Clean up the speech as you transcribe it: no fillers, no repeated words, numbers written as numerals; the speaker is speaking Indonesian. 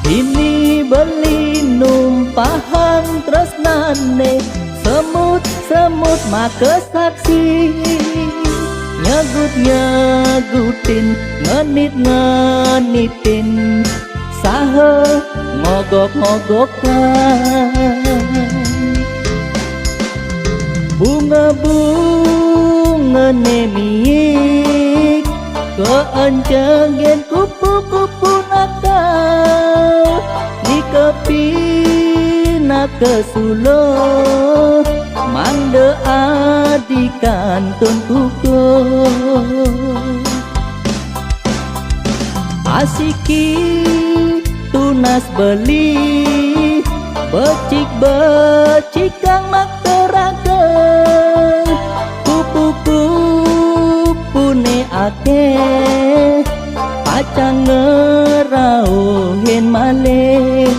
Ini beli numpahan tresnane, semut-semut maka saksi. Nyegut-nyegutin, ngenit-ngenitin, saha ngogok-ngogokan. Bunga-bunga nemik, keencengen kupu-kupu nakal, nikepi nakasulo, mangde adikan tuntuko. Asiki tunas beli, becik-becik kang makteraga, kupu-kupune akeh, pacang ngerauhin malih.